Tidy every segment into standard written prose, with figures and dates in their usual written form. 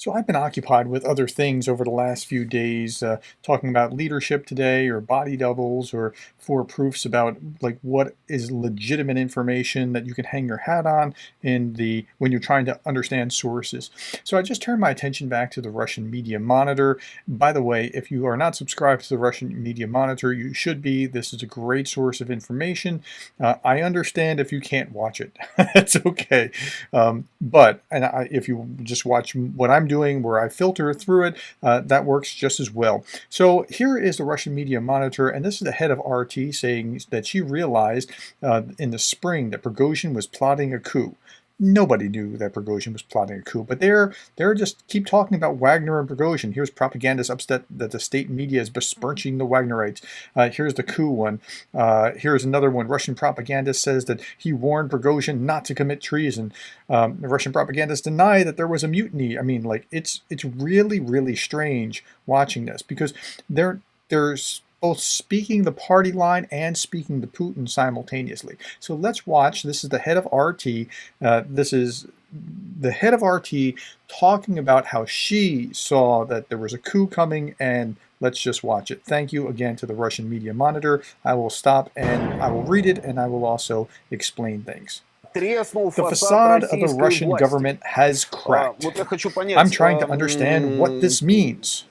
So I've been occupied with other things over the last few days, talking about leadership today, or body doubles, or four proofs about like what is legitimate information that you can hang your hat on in the when you're trying to understand sources. So I just turned my attention back to the Russian Media Monitor. By the way, if you are not subscribed to the Russian Media Monitor, you should be. This is a great source of information. I understand if you can't watch it. It's okay. If you just watch what I'm doing, where I filter through it, that works just as well. So here is the Russian Media Monitor, and this is the head of RT saying that she realized in the spring that Prigozhin was plotting a coup. Nobody knew that Prigozhin was plotting a coup, but they're just keep talking about Wagner and Prigozhin. Here's propagandists upset that the state media is besmirching the Wagnerites. Here's the coup one. Here's another one. Russian propagandist says that he warned Prigozhin not to commit treason. The Russian propagandists deny that there was a mutiny. I mean, like it's really, really strange watching this because there's both speaking the party line and speaking to Putin simultaneously. So let's watch. This is the head of RT. This is the head of RT talking about how she saw that there was a coup coming, and let's just watch it. Thank you again to the Russian Media Monitor. I will stop and I will read it, and I will also explain things. The facade of the Russian government has cracked. I'm trying to understand what this means.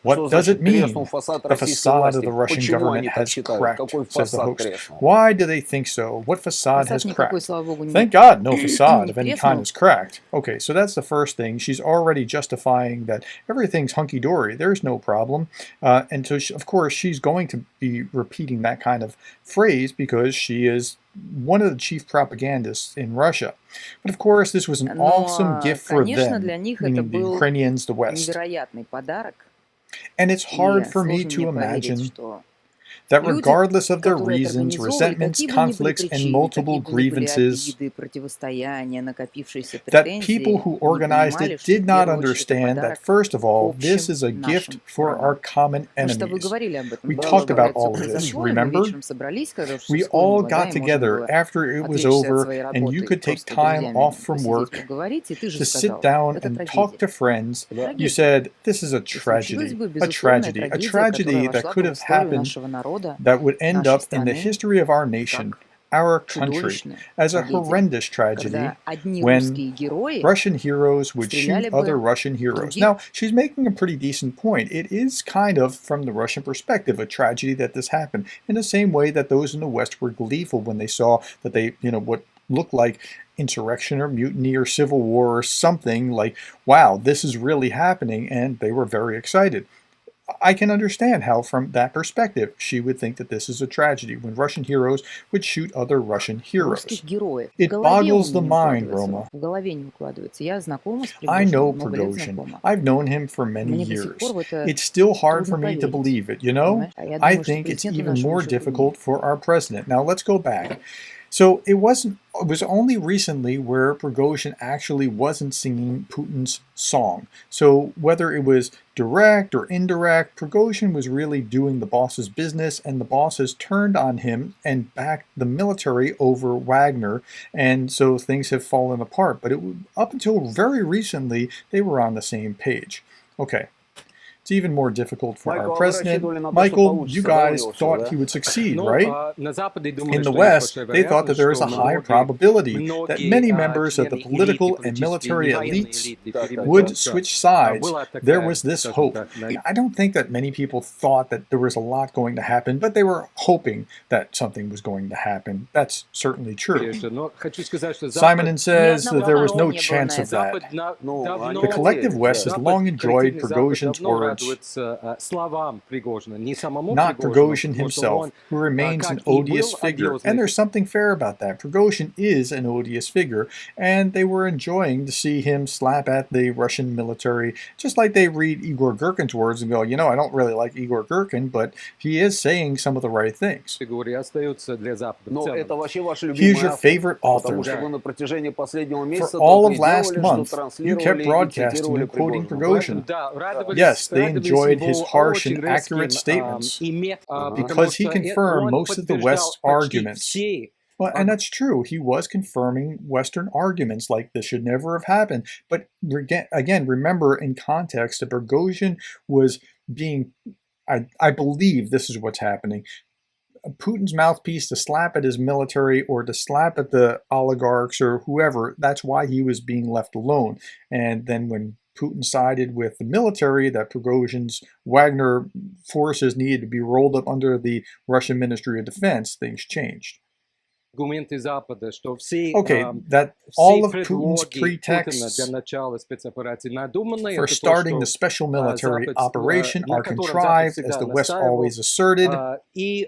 What does it mean? The facade of the Russian government has cracked, says the host. Why do they think so? What facade has cracked? Thank God no facade of any kind has cracked. Okay, so that's the first thing. She's already justifying that everything's hunky-dory. There's no problem. And so, of course, she's going to be repeating that kind of phrase because she is one of the chief propagandists in Russia. But of course, this was an awesome gift for them, meaning the Ukrainians, the West. And it's hard for me to imagine that regardless of their reasons, resentments, conflicts, and multiple grievances, that people who organized it did not understand that, first of all, this is a gift for our common enemies. We talked about all of this, remember? We all got together after it was over, and you could take time off from work to sit down and talk to friends. You said, this is a tragedy that could have happened, that would end up in the history of our nation, our country, as a horrendous tragedy when Russian heroes would shoot other Russian heroes. Now, she's making a pretty decent point. It is kind of, from the Russian perspective, a tragedy that this happened, in the same way that those in the West were gleeful when they saw that they, what looked like insurrection or mutiny or civil war or something, like, wow, this is really happening, and they were very excited. I can understand how, from that perspective, she would think that this is a tragedy when Russian heroes would shoot other Russian heroes. It boggles the mind, Roma. I know Prigozhin. I've known him for many years. It's still hard for me to believe it, I think it's even more difficult for our president. Now, let's go back. So it was only recently where Prigozhin actually wasn't singing Putin's song. So whether it was direct or indirect, Prigozhin was really doing the boss's business, and the bosses turned on him and backed the military over Wagner, and so things have fallen apart. But up until very recently, they were on the same page. Okay. It's even more difficult for our president. Michael, you guys thought he would succeed, right? In the West, they thought that there is a high probability that many members of the political and military elites would switch sides. There was this hope. I don't think that many people thought that there was a lot going to happen, but they were hoping that something was going to happen. That's certainly true. Simon says that there was no chance of that. The collective West has long enjoyed Prigozhin's words. Not Prigozhin himself, who remains an odious figure. And there's something fair about that. Prigozhin is an odious figure, and they were enjoying to see him slap at the Russian military, just like they read Igor Girkin's words and go, I don't really like Igor Girkin, but he is saying some of the right things. He's your favorite author. For all of last month, you kept broadcasting and quoting Prigozhin. Yes, they enjoyed his harsh and accurate statements because he confirmed most of the West's arguments. Well, and that's true. He was confirming Western arguments like this should never have happened. But again, remember in context that Prigozhin was being, I believe this is what's happening. Putin's mouthpiece to slap at his military or to slap at the oligarchs or whoever. That's why he was being left alone. And then when Putin sided with the military, that Prigozhin's Wagner forces needed to be rolled up under the Russian Ministry of Defense, things changed. Okay, that all of Putin's pretexts for starting the special military operation are contrived, as the West always asserted. They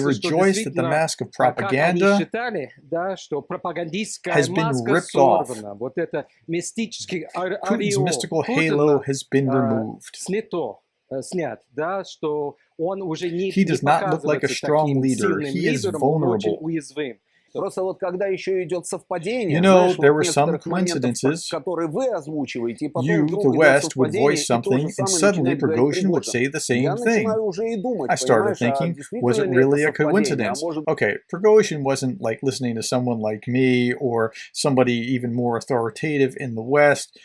rejoiced that the mask of propaganda has been ripped off. Putin's mystical halo has been removed. He does not look like a strong leader. He is vulnerable. You know, there were some coincidences. You, the West, would voice something, and suddenly Prigozhin would say the same thing. I started thinking, was it really a coincidence? Okay, Prigozhin wasn't like listening to someone like me or somebody even more authoritative in the West.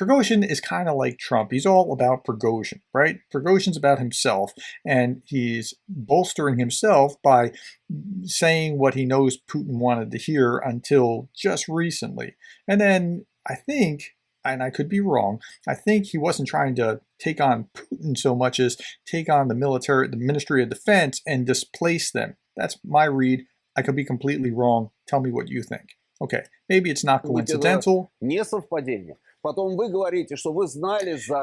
Prigozhin is kind of like Trump. He's all about Prigozhin, right? Prigozhin's about himself, and he's bolstering himself by saying what he knows Putin wanted to hear until just recently. And then I think, and I could be wrong, I think he wasn't trying to take on Putin so much as take on the military, the Ministry of Defense, and displace them. That's my read. I could be completely wrong. Tell me what you think. Okay, maybe it's not coincidental.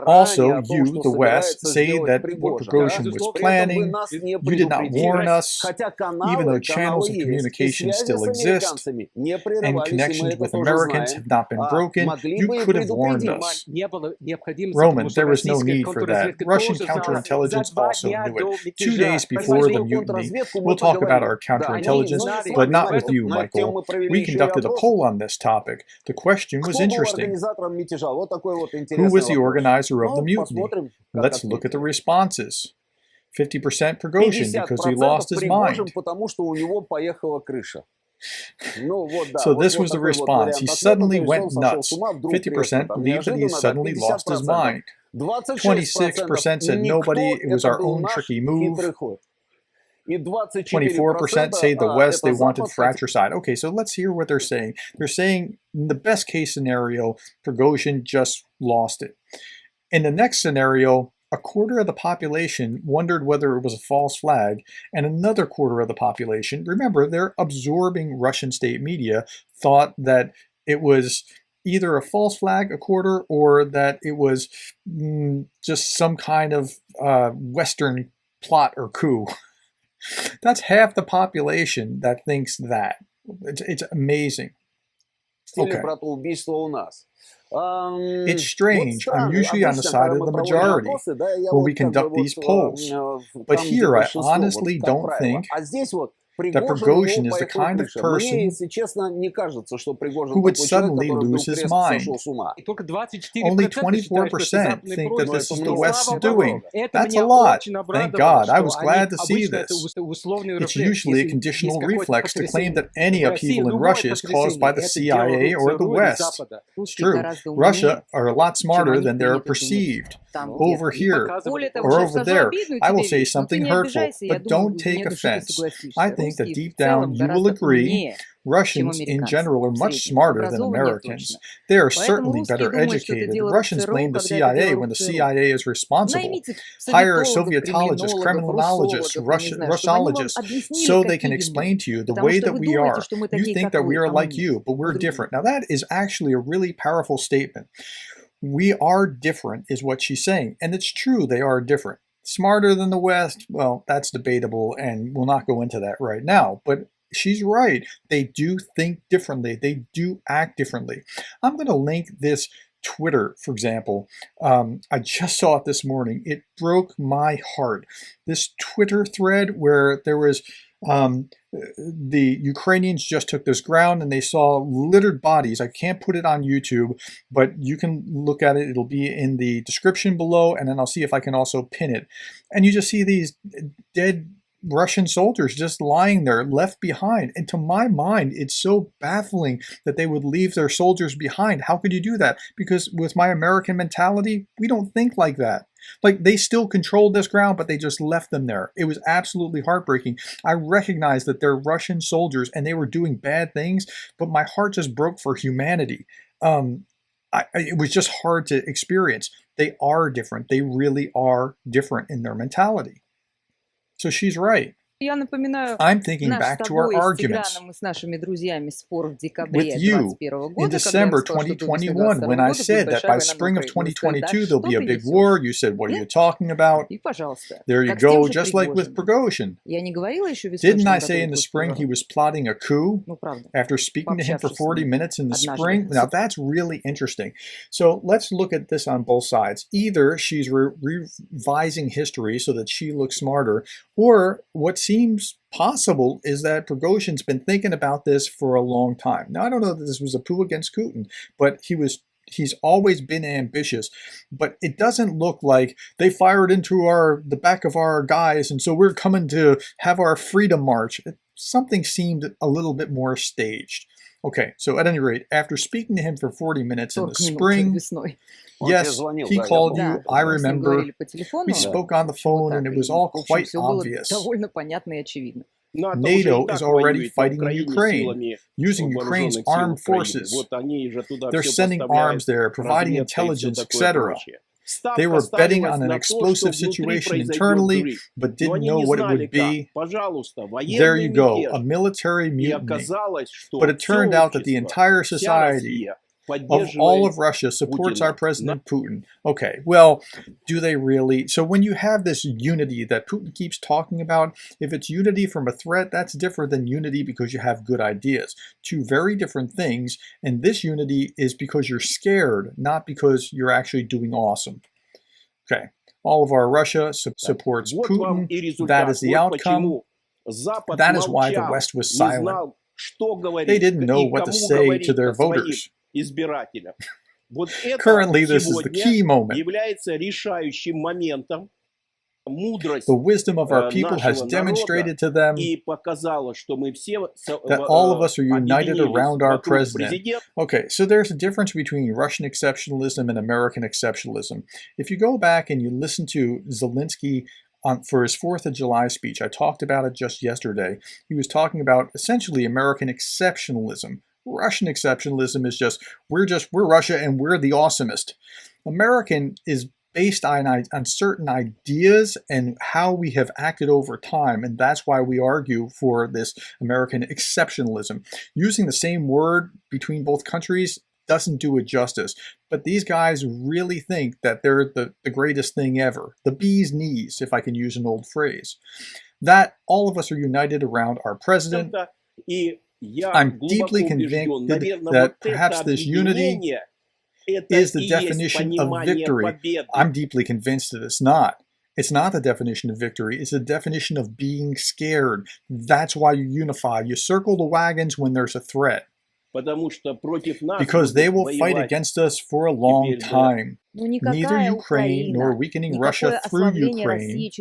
Also, you, the West, say that what Prigozhin was planning, you did not warn us, even though channels of communication still exist, and connections with Americans have not been broken, you could have warned us. Roman, there was no need for that. Russian counterintelligence also knew it. 2 days before the mutiny, we'll talk about our counterintelligence, but not with you, Michael. We conducted a poll on this topic. The question was interesting. Who was the organizer of the mutiny? Let's look at the responses. 50% Prigozhin because he lost his mind. So this was the response. He suddenly went nuts. 50% believed that he suddenly lost his mind. 26% said nobody, it was our own tricky move. 24% say the West, they wanted fratricide. Okay, so let's hear what they're saying. They're saying in the best case scenario, Prigozhin just lost it. In the next scenario, a quarter of the population wondered whether it was a false flag, and another quarter of the population, remember, they're absorbing Russian state media, thought that it was either a false flag, a quarter, or that it was just some kind of Western plot or coup. That's half the population that thinks that. It's amazing. Okay. It's strange. I'm usually on the side of the majority when we conduct these polls. But here, I honestly don't think that Prigozhin is the kind of person who would suddenly lose his mind. Only 24% think that this is the West's doing. That's a lot. Thank God. I was glad to see this. It's usually a conditional reflex to claim that any upheaval in Russia is caused by the CIA or the West. It's true. Russia are a lot smarter than they're perceived. Over here or over there, I will say something hurtful, but don't take offense. I think that deep down you will agree Russians in general are much smarter than Americans. They are certainly better educated. Russians blame the CIA when the CIA is responsible. Hire Sovietologists, criminologists, Russologists, so they can explain to you the way that we are. You think that we are like you, but we're different. Now that is actually a really powerful statement. We are different is what she's saying. And it's true, they are different. Smarter than the West? Well, that's debatable, and we'll not go into that right now. But she's right. They do think differently. They do act differently. I'm going to link this Twitter, for example. I just saw it this morning. It broke my heart. This Twitter thread where there was the Ukrainians just took this ground and they saw littered bodies. I can't put it on YouTube, but you can look at it. It'll be in the description below, and then I'll see if I can also pin it. And you just see these dead Russian soldiers just lying there, left behind. And to my mind, it's so baffling that they would leave their soldiers behind. How could you do that? Because with my American mentality, we don't think like that. Like, they still controlled this ground, but they just left them there. It was absolutely heartbreaking. I recognize that they're Russian soldiers and they were doing bad things, but my heart just broke for humanity. It was just hard to experience. They are different. They really are different in their mentality. So she's right. Я напоминаю I'm thinking наш back с to our тобой, с arguments Тиграном и с нашими друзьями спор в with декабре you 2021 in года, когда я December сказала, что до 2021 when I 2022 года будет said that большая by война на spring of Украине. Вы сказали, да 2022 there'll что be a ты big несешь? war. You said, what are you Нет? talking about? И пожалуйста, There you как с тем go, же just like with Пригожиным. Prigozhin. Я не говорила еще весной, Didn't что I он say in готовит the русский spring he ворот? was plotting a coup Ну, правда, after speaking to him for пообщавшись с 40 ним minutes in the однажды. spring? Now that's really interesting. So let's look at this on both sides. Either she's revising history so that she looks smarter, or what seems possible is that Prigozhin's been thinking about this for a long time. Now, I don't know that this was a coup against Putin, but he's always been ambitious. But it doesn't look like they fired into the back of our guys, and so we're coming to have our freedom march. Something seemed a little bit more staged. Okay, so at any rate, after speaking to him for 40 minutes in the 40 минут spring, весной. yes, he called you, Да, I мы с ним remember. говорили по телефону. We spoke on the Почему phone, and так? it was И, all в общем, quite все было obvious. довольно понятно и очевидно. NATO is already fighting in Ukraine, using Ukraine's armed forces. They're sending arms there, providing intelligence, etc. They were betting on an explosive situation internally, but didn't know what it would be. There you go, a military mutiny. But it turned out that the entire society of all of Russia supports our President Putin. Okay, well, do they really? So when you have this unity that Putin keeps talking about, if it's unity from a threat, that's different than unity because you have good ideas. Two very different things, and this unity is because you're scared, not because you're actually doing awesome. Okay, all of our Russia supports Putin. That is the outcome. That is why the West was silent. They didn't know what to say to their voters. Currently, this is the key moment. The wisdom of our people has demonstrated to them that all of us are united around our president. Okay, so there's a difference between Russian exceptionalism and American exceptionalism. If you go back and you listen to Zelensky for his 4th of July speech, I talked about it just yesterday. He was talking about essentially American exceptionalism. Russian exceptionalism is we're Russia and we're the awesomest. American is based on certain ideas and how we have acted over time, and that's why we argue for this American exceptionalism. Using the same word between both countries doesn't do it justice, but these guys really think that they're the greatest thing ever, the bee's knees, if I can use an old phrase. That all of us are united around our president. I'm deeply convinced that perhaps this unity is the definition of victory. I'm deeply convinced that it's not. It's not the definition of victory. It's the definition of being scared. That's why you unify. You circle the wagons when there's a threat. Because they will fight against us for a long time. Neither Ukraine nor weakening Russia through Ukraine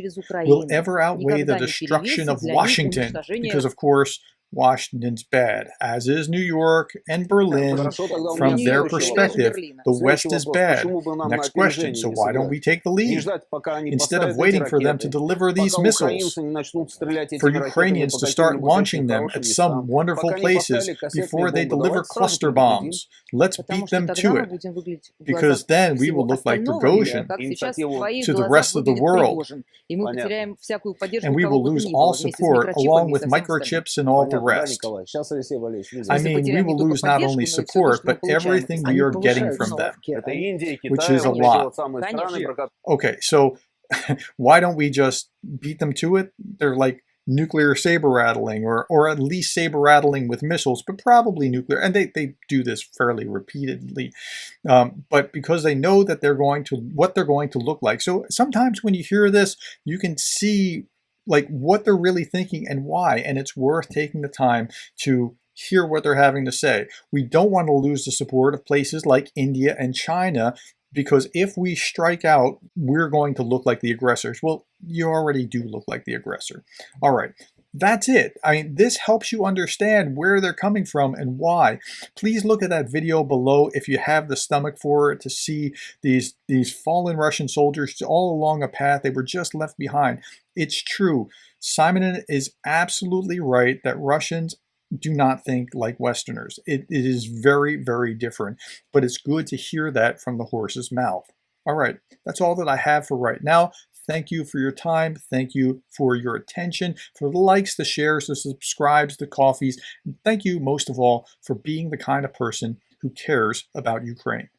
will ever outweigh the destruction of Washington. Because, of course, Washington's bad, as is New York and Berlin. From their perspective, the West is bad. Next question, so why don't we take the lead? Instead of waiting for them to deliver these missiles, for Ukrainians to start launching them at some wonderful places before they deliver cluster bombs. Let's beat them to it, because then we will look like Prigozhin to the rest of the world, and we will lose all support along with microchips and all the rest. I mean, we will lose not only support, but everything we are getting from them, which is a lot. Okay, so why don't we just beat them to it? They're like nuclear saber rattling, or at least saber rattling with missiles, but probably nuclear. And they do this fairly repeatedly, but because they know that what they're going to look like. So sometimes when you hear this, you can see like what they're really thinking and why, and it's worth taking the time to hear what they're having to say. We don't want to lose the support of places like India and China, because if we strike out, we're going to look like the aggressors. Well, you already do look like the aggressor. All right. That's it. I mean, this helps you understand where they're coming from and why. Please look at that video below if you have the stomach for it, to see these fallen Russian soldiers all along a path. They were just left behind. It's true. Simon is absolutely right that Russians do not think like Westerners. It is very, very different, but it's good to hear that from the horse's mouth. All right, that's all that I have for right now. Thank you for your time. Thank you for your attention, for the likes, the shares, the subscribes, the coffees. And thank you most of all for being the kind of person who cares about Ukraine.